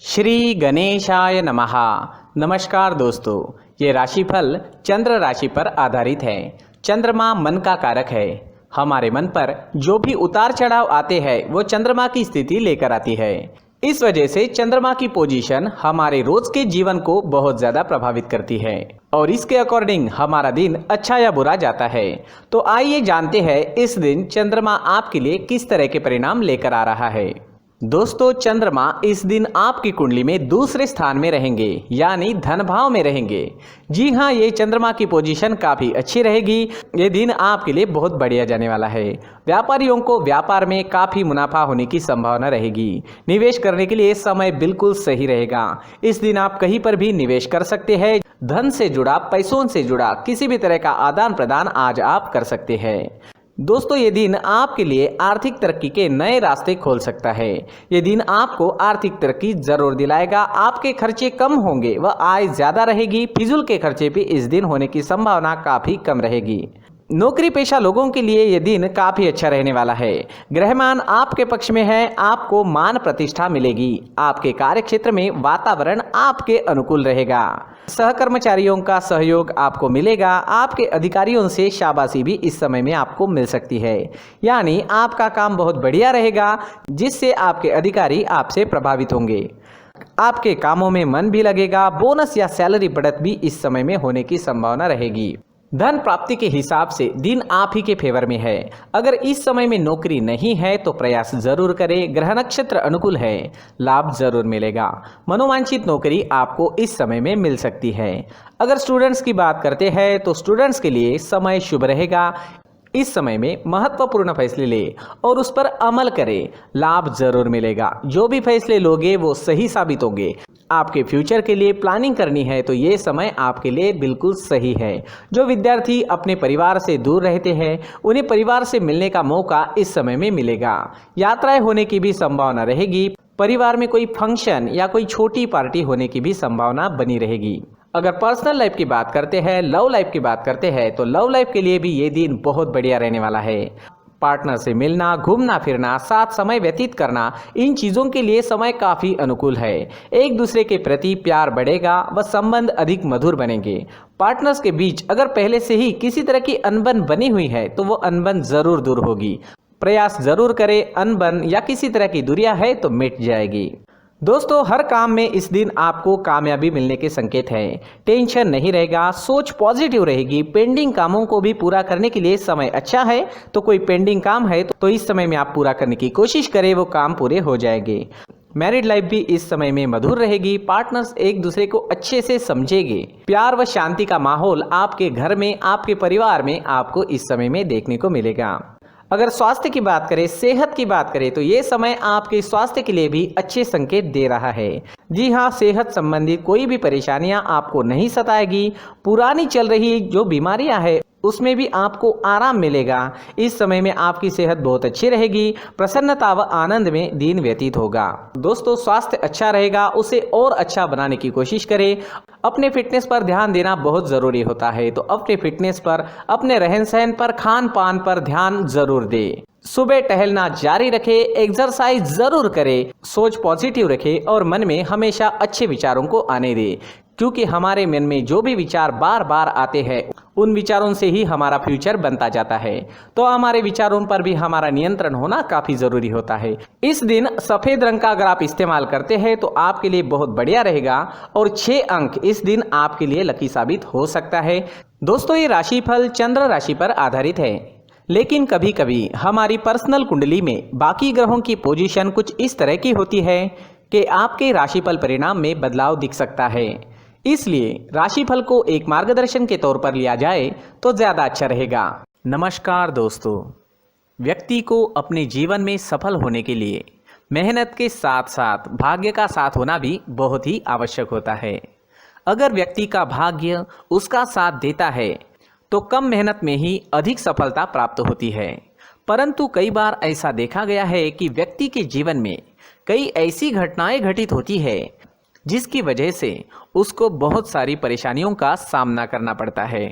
श्री गणेशाय नमः। नमस्कार दोस्तों, ये राशिफल चंद्र राशि पर आधारित है। चंद्रमा मन का कारक है। हमारे मन पर जो भी उतार चढ़ाव आते हैं वो चंद्रमा की स्थिति लेकर आती है। इस वजह से चंद्रमा की पोजीशन हमारे रोज के जीवन को बहुत ज्यादा प्रभावित करती है और इसके अकॉर्डिंग हमारा दिन अच्छा या बुरा जाता है। तो आइए जानते हैं इस दिन चंद्रमा आपके लिए किस तरह के परिणाम लेकर आ रहा है। दोस्तों, चंद्रमा इस दिन आपकी कुंडली में दूसरे स्थान में रहेंगे, यानी धन भाव में रहेंगे। जी हाँ, ये चंद्रमा की पोजीशन काफ़ी अच्छी रहेगी। ये दिन आपके लिए बहुत बढ़िया जाने वाला है। व्यापारियों को व्यापार में काफ़ी मुनाफा होने की संभावना रहेगी। निवेश करने के लिए समय बिल्कुल सही रहेगा। इस दिन आप कहीं पर भी निवेश कर सकते हैं। धन से जुड़ा, पैसों से जुड़ा किसी भी तरह का आदान प्रदान आज आप कर सकते हैं। दोस्तों, ये दिन आपके लिए आर्थिक तरक्की के नए रास्ते खोल सकता है। ये दिन आपको आर्थिक तरक्की जरूर दिलाएगा। आपके खर्चे कम होंगे व आय ज्यादा रहेगी। फिजूल के खर्चे भी इस दिन होने की संभावना काफी कम रहेगी। नौकरी पेशा लोगों के लिए यह दिन काफी अच्छा रहने वाला है। ग्रहमान आपके पक्ष में है। आपको मान प्रतिष्ठा मिलेगी। आपके कार्य क्षेत्र में वातावरण आपके अनुकूल रहेगा। सहकर्मचारियों का सहयोग आपको मिलेगा। आपके अधिकारियों से शाबाशी भी इस समय में आपको मिल सकती है, यानी आपका काम बहुत बढ़िया रहेगा, जिससे आपके अधिकारी आपसे प्रभावित होंगे। आपके कामों में मन भी लगेगा। बोनस या सैलरी बढ़त भी इस समय में होने की संभावना रहेगी। धन प्राप्ति के हिसाब से दिन आप ही के फेवर में है। अगर इस समय में नौकरी नहीं है तो प्रयास जरूर करें। ग्रह नक्षत्र अनुकूल है, लाभ जरूर मिलेगा। मनोवांछित नौकरी आपको इस समय में मिल सकती है। अगर स्टूडेंट्स की बात करते हैं तो स्टूडेंट्स के लिए समय शुभ रहेगा। इस समय में महत्वपूर्ण फैसले ले और उस पर अमल करें, लाभ जरूर मिलेगा। जो भी फैसले लोगे वो सही साबित होंगे। आपके फ्यूचर के लिए प्लानिंग करनी है तो ये समय आपके लिए बिल्कुल सही है। जो विद्यार्थी अपने परिवार से दूर रहते हैं उन्हें परिवार से मिलने का मौका इस समय में मिलेगा। यात्राएं होने की भी संभावना रहेगी। परिवार में कोई फंक्शन या कोई छोटी पार्टी होने की भी संभावना बनी रहेगी। अगर पर्सनल लाइफ की बात करते हैं, लव लाइफ की बात करते हैं तो लव लाइफ के लिए भी ये दिन बहुत बढ़िया रहने वाला है। पार्टनर से मिलना, घूमना फिरना, साथ समय व्यतीत करना, इन चीज़ों के लिए समय काफ़ी अनुकूल है। एक दूसरे के प्रति प्यार बढ़ेगा व संबंध अधिक मधुर बनेंगे। पार्टनर्स के बीच अगर पहले से ही किसी तरह की अनबन बनी हुई है तो वो अनबन जरूर दूर होगी। प्रयास जरूर करें। अनबन या किसी तरह की दूरियां है तो मिट जाएगी। दोस्तों, हर काम में इस दिन आपको कामयाबी मिलने के संकेत हैं। टेंशन नहीं रहेगा, सोच पॉजिटिव रहेगी। पेंडिंग कामों को भी पूरा करने के लिए समय अच्छा है। तो कोई पेंडिंग काम है तो इस समय में आप पूरा करने की कोशिश करें, वो काम पूरे हो जाएंगे। मैरिड लाइफ भी इस समय में मधुर रहेगी। पार्टनर्स एक दूसरे को अच्छे से समझेंगे। प्यार व शांति का माहौल आपके घर में, आपके परिवार में आपको इस समय में देखने को मिलेगा। अगर स्वास्थ्य की बात करें, सेहत की बात करें तो ये समय आपके स्वास्थ्य के लिए भी अच्छे संकेत दे रहा है। जी हाँ, सेहत संबंधित कोई भी परेशानियां आपको नहीं सताएगी। पुरानी चल रही जो बीमारियां हैं उसमें भी आपको आराम मिलेगा। इस समय में आपकी सेहत बहुत अच्छी रहेगी। प्रसन्नता व आनंद में दिन व्यतीत होगा। दोस्तों, स्वास्थ्य अच्छा रहेगा, उसे और अच्छा बनाने की कोशिश करें। अपने फिटनेस पर ध्यान देना बहुत ज़रूरी होता है। तो अपने फिटनेस पर, अपने रहन सहन पर, खान पान पर ध्यान जरूर दें। सुबह टहलना जारी रखें। एक्सरसाइज जरूर करें। सोच पॉजिटिव रखें और मन में हमेशा अच्छे विचारों को आने दें, क्योंकि हमारे मन में जो भी विचार बार बार आते हैं उन विचारों से ही हमारा फ्यूचर बनता जाता है। तो हमारे विचारों पर भी हमारा नियंत्रण होना काफ़ी ज़रूरी होता है। इस दिन सफ़ेद रंग का अगर आप इस्तेमाल करते हैं तो आपके लिए बहुत बढ़िया रहेगा और 6 अंक इस दिन आपके लिए लकी साबित हो सकता है। दोस्तों, ये राशिफल चंद्र राशि पर आधारित है, लेकिन कभी कभी हमारी पर्सनल कुंडली में बाकी ग्रहों की पोजीशन कुछ इस तरह की होती है कि आपके राशिफल परिणाम में बदलाव दिख सकता है। इसलिए राशिफल को एक मार्गदर्शन के तौर पर लिया जाए तो ज़्यादा अच्छा रहेगा। नमस्कार दोस्तों, व्यक्ति को अपने जीवन में सफल होने के लिए मेहनत के साथ साथ भाग्य का साथ होना भी बहुत ही आवश्यक होता है। अगर व्यक्ति का भाग्य उसका साथ देता है तो कम मेहनत में ही अधिक सफलता प्राप्त होती है। परंतु कई बार ऐसा देखा गया है कि व्यक्ति के जीवन में कई ऐसी घटनाएं घटित होती है जिसकी वजह से उसको बहुत सारी परेशानियों का सामना करना पड़ता है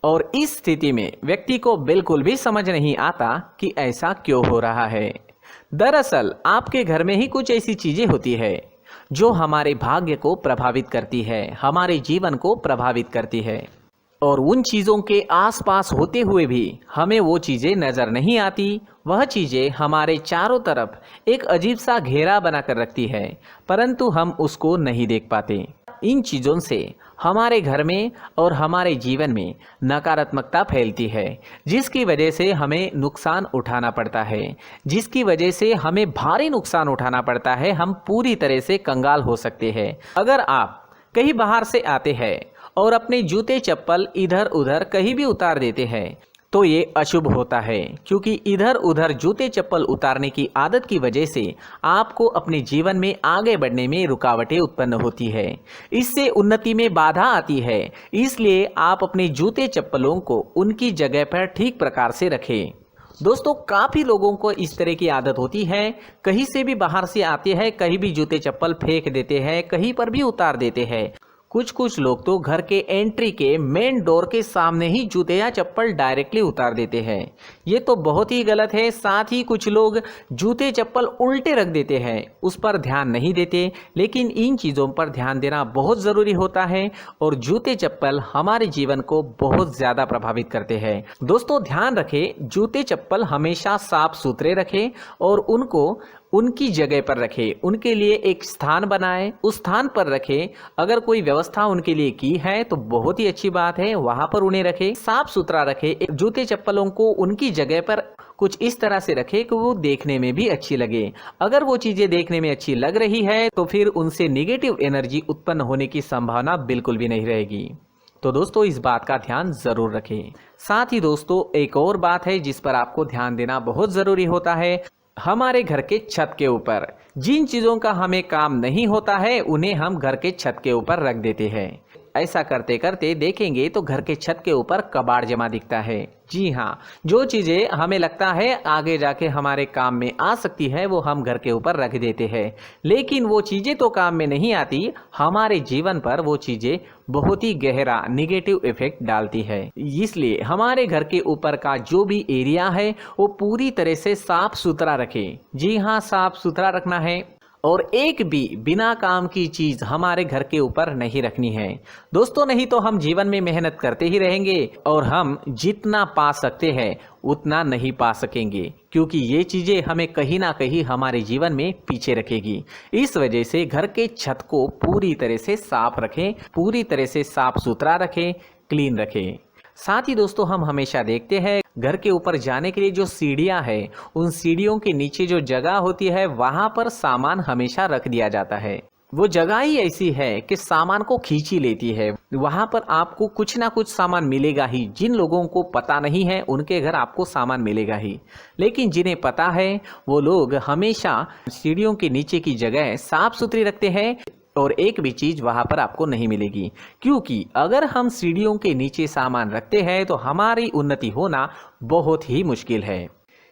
और इस स्थिति में व्यक्ति को बिल्कुल भी समझ नहीं आता कि ऐसा क्यों हो रहा है। दरअसल आपके घर में ही कुछ ऐसी चीज़ें होती है जो हमारे भाग्य को प्रभावित करती है, हमारे जीवन को प्रभावित करती है। और उन चीज़ों के आसपास होते हुए भी हमें वो चीज़ें नज़र नहीं आती। वह चीज़ें हमारे चारों तरफ एक अजीब सा घेरा बनाकर रखती है, परंतु हम उसको नहीं देख पाते। इन चीज़ों से हमारे घर में और हमारे जीवन में नकारात्मकता फैलती है, जिसकी वजह से हमें नुकसान उठाना पड़ता है, जिसकी वजह से हमें भारी नुकसान उठाना पड़ता है। हम पूरी तरह से कंगाल हो सकते हैं। अगर आप कहीं बाहर से आते हैं और अपने जूते चप्पल इधर उधर कहीं भी उतार देते हैं तो ये अशुभ होता है, क्योंकि इधर उधर जूते चप्पल उतारने की आदत की वजह से आपको अपने जीवन में आगे बढ़ने में रुकावटें उत्पन्न होती है। इससे उन्नति में बाधा आती है। इसलिए आप अपने जूते चप्पलों को उनकी जगह पर ठीक प्रकार से रखें। दोस्तों, काफ़ी लोगों को इस तरह की आदत होती है, कहीं से भी बाहर से आते हैं, कहीं भी जूते चप्पल फेंक देते हैं, कहीं पर भी उतार देते हैं। कुछ लोग तो घर के एंट्री के मेन डोर के सामने ही जूते या चप्पल डायरेक्टली उतार देते हैं। ये तो बहुत ही गलत है। साथ ही कुछ लोग जूते चप्पल उल्टे रख देते हैं, उस पर ध्यान नहीं देते। लेकिन इन चीज़ों पर ध्यान देना बहुत ज़रूरी होता है और जूते चप्पल हमारे जीवन को बहुत ज़्यादा प्रभावित करते हैं। दोस्तों, ध्यान रखें, जूते चप्पल हमेशा साफ सुथरे रखें और उनको उनकी जगह पर रखें। उनके लिए एक स्थान बनाएं, उस स्थान पर रखें। अगर कोई व्यवस्था उनके लिए की है तो बहुत ही अच्छी बात है, वहां पर उन्हें रखें, साफ सुथरा रखें। जूते चप्पलों को उनकी जगह पर कुछ इस तरह से रखें कि वो देखने में भी अच्छी लगे। अगर वो चीजें देखने में अच्छी लग रही है तो फिर उनसे निगेटिव एनर्जी उत्पन्न होने की संभावना बिल्कुल भी नहीं रहेगी। तो दोस्तों, इस बात का ध्यान जरूर रखें। साथ ही दोस्तों, एक और बात है जिस पर आपको ध्यान देना बहुत जरूरी होता है। हमारे घर के छत के ऊपर जिन चीज़ों का हमें काम नहीं होता है उन्हें हम घर के छत के ऊपर रख देते हैं। ऐसा करते करते देखेंगे तो घर के छत के ऊपर कबाड़ जमा दिखता है। जी हाँ, जो चीज़ें हमें लगता है आगे जाके हमारे काम में आ सकती है वो हम घर के ऊपर रख देते हैं, लेकिन वो चीज़ें तो काम में नहीं आती। हमारे जीवन पर वो चीज़ें बहुत ही गहरा निगेटिव इफेक्ट डालती है। इसलिए हमारे घर के ऊपर का जो भी एरिया है वो पूरी तरह से साफ सुथरा रखें। जी हाँ, साफ सुथरा रखना है और एक भी बिना काम की चीज हमारे घर के ऊपर नहीं रखनी है। दोस्तों, नहीं तो हम जीवन में मेहनत करते ही रहेंगे और हम जितना पा सकते हैं उतना नहीं पा सकेंगे, क्योंकि ये चीजें हमें कहीं ना कहीं हमारे जीवन में पीछे रखेगी। इस वजह से घर के छत को पूरी तरह से साफ रखें, पूरी तरह से साफ सुथरा रखें, क्लीन रखें। साथ ही दोस्तों, हम हमेशा देखते हैं घर के ऊपर जाने के लिए जो सीढ़ियां हैं, उन सीढ़ियों के नीचे जो जगह होती है वहां पर सामान हमेशा रख दिया जाता है। वो जगह ही ऐसी है कि सामान को खींच ही लेती है। वहां पर आपको कुछ ना कुछ सामान मिलेगा ही। जिन लोगों को पता नहीं है उनके घर आपको सामान मिलेगा ही, लेकिन जिन्हें पता है वो लोग हमेशा सीढ़ियों के नीचे की जगह साफ सुथरी रखते हैं और एक भी चीज वहां पर आपको नहीं मिलेगी। क्योंकि अगर हम सीढ़ियों के नीचे सामान रखते हैं तो हमारी उन्नति होना बहुत ही मुश्किल है।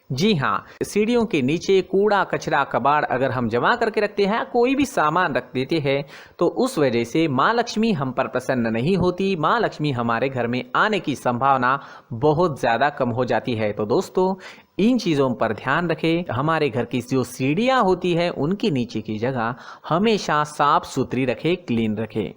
जी हाँ, सीढ़ियों के नीचे कूड़ा कचरा कबाड़ अगर हम जमा करके रखते हैं, कोई भी सामान रख देते हैं, तो उस वजह से माँ लक्ष्मी हम पर प्रसन्न नहीं होती। माँ लक्ष्मी हमारे घर में आने की संभावना बहुत ज़्यादा कम हो जाती है। तो दोस्तों, इन चीज़ों पर ध्यान रखें। हमारे घर की जो सीढ़ियाँ होती है उनकी नीचे की जगह हमेशा साफ सुथरी रखें, क्लीन रखें।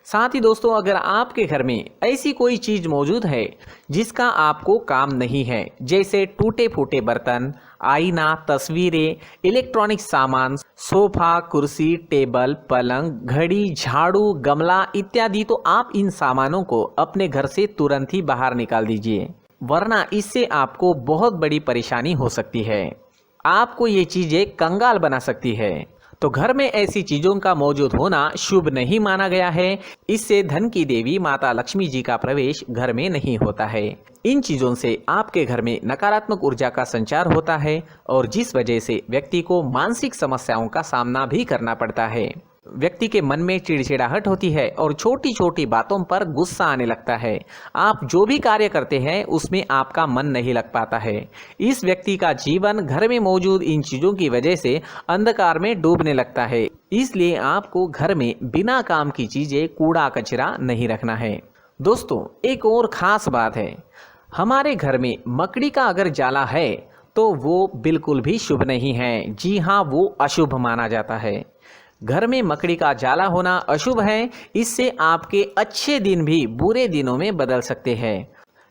साथ ही दोस्तों, अगर आपके घर में ऐसी कोई चीज मौजूद है जिसका आपको काम नहीं है, जैसे टूटे फूटे बर्तन, आईना, तस्वीरें, इलेक्ट्रॉनिक सामान, सोफा, कुर्सी, टेबल, पलंग, घड़ी, झाड़ू, गमला इत्यादि, तो आप इन सामानों को अपने घर से तुरंत ही बाहर निकाल दीजिए, वरना इससे आपको बहुत बड़ी परेशानी हो सकती है। आपको ये चीजें कंगाल बना सकती है। तो घर में ऐसी चीजों का मौजूद होना शुभ नहीं माना गया है। इससे धन की देवी माता लक्ष्मी जी का प्रवेश घर में नहीं होता है। इन चीजों से आपके घर में नकारात्मक ऊर्जा का संचार होता है और जिस वजह से व्यक्ति को मानसिक समस्याओं का सामना भी करना पड़ता है। व्यक्ति के मन में चिड़चिड़ाहट होती है और छोटी छोटी बातों पर गुस्सा आने लगता है। आप जो भी कार्य करते हैं उसमें आपका मन नहीं लग पाता है। इस व्यक्ति का जीवन घर में मौजूद इन चीज़ों की वजह से अंधकार में डूबने लगता है। इसलिए आपको घर में बिना काम की चीज़ें, कूड़ा कचरा नहीं रखना है। दोस्तों, एक और ख़ास बात है, हमारे घर में मकड़ी का अगर जाला है तो वो बिल्कुल भी शुभ नहीं है। जी हाँ, वो अशुभ माना जाता है। घर में मकड़ी का जाला होना अशुभ है। इससे आपके अच्छे दिन भी बुरे दिनों में बदल सकते हैं,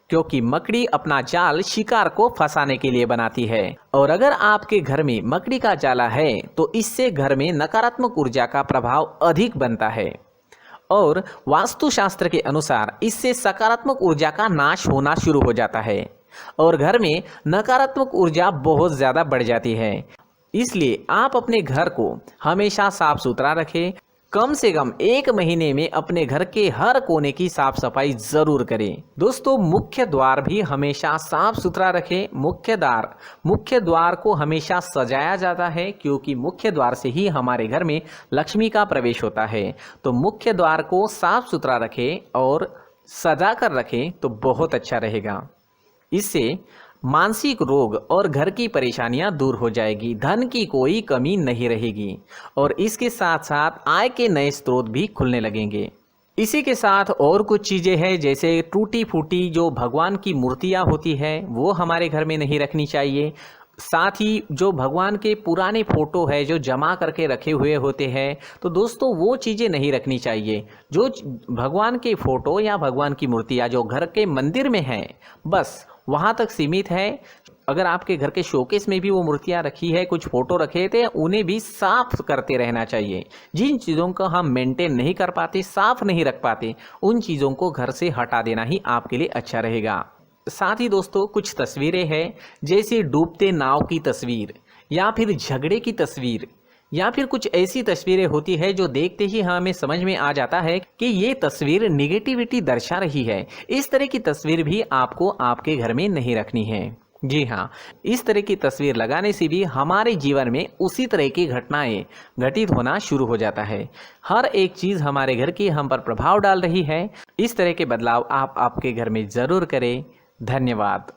क्योंकि मकड़ी अपना जाल शिकार को फंसाने के लिए बनाती है। और अगर आपके घर में मकड़ी का जाला है तो इससे घर में नकारात्मक ऊर्जा का प्रभाव अधिक बनता है और वास्तुशास्त्र के अनुसार इससे सकारात्मक ऊर्जा का नाश होना शुरू हो जाता है और घर में नकारात्मक ऊर्जा बहुत ज़्यादा बढ़ जाती है। इसलिए आप अपने घर को हमेशा साफ सुथरा रखें। कम से कम 1 महीने में अपने घर के हर कोने की साफ सफाई जरूर करें। दोस्तों, मुख्य द्वार भी हमेशा साफ सुथरा रखें। मुख्य द्वार को हमेशा सजाया जाता है, क्योंकि मुख्य द्वार से ही हमारे घर में लक्ष्मी का प्रवेश होता है। तो मुख्य द्वार को साफ सुथरा रखें और सजा कर रखें तो बहुत अच्छा रहेगा। इससे मानसिक रोग और घर की परेशानियां दूर हो जाएगी, धन की कोई कमी नहीं रहेगी और इसके साथ साथ आय के नए स्रोत भी खुलने लगेंगे। इसी के साथ और कुछ चीज़ें हैं, जैसे टूटी फूटी जो भगवान की मूर्तियां होती है वो हमारे घर में नहीं रखनी चाहिए। साथ ही जो भगवान के पुराने फोटो है जो जमा करके रखे हुए होते हैं, तो दोस्तों वो चीज़ें नहीं रखनी चाहिए। जो भगवान के फोटो या भगवान की मूर्तियाँ जो घर के मंदिर में हैं बस वहाँ तक सीमित है। अगर आपके घर के शोकेस में भी वो मूर्तियाँ रखी है, कुछ फोटो रखे थे, उन्हें भी साफ करते रहना चाहिए। जिन चीज़ों को हम मेंटेन नहीं कर पाते, साफ नहीं रख पाते, उन चीज़ों को घर से हटा देना ही आपके लिए अच्छा रहेगा। साथ ही दोस्तों, कुछ तस्वीरें हैं जैसे डूबते नाव की तस्वीर या फिर झगड़े की तस्वीर या फिर कुछ ऐसी तस्वीरें होती है जो देखते ही हमें समझ में आ जाता है कि ये तस्वीर निगेटिविटी दर्शा रही है। इस तरह की तस्वीर भी आपको आपके घर में नहीं रखनी है। जी हाँ, इस तरह की तस्वीर लगाने से भी हमारे जीवन में उसी तरह की घटनाएं घटित होना शुरू हो जाता है। हर एक चीज़ हमारे घर की हम पर प्रभाव डाल रही है। इस तरह के बदलाव आप आपके घर में ज़रूर करें। धन्यवाद।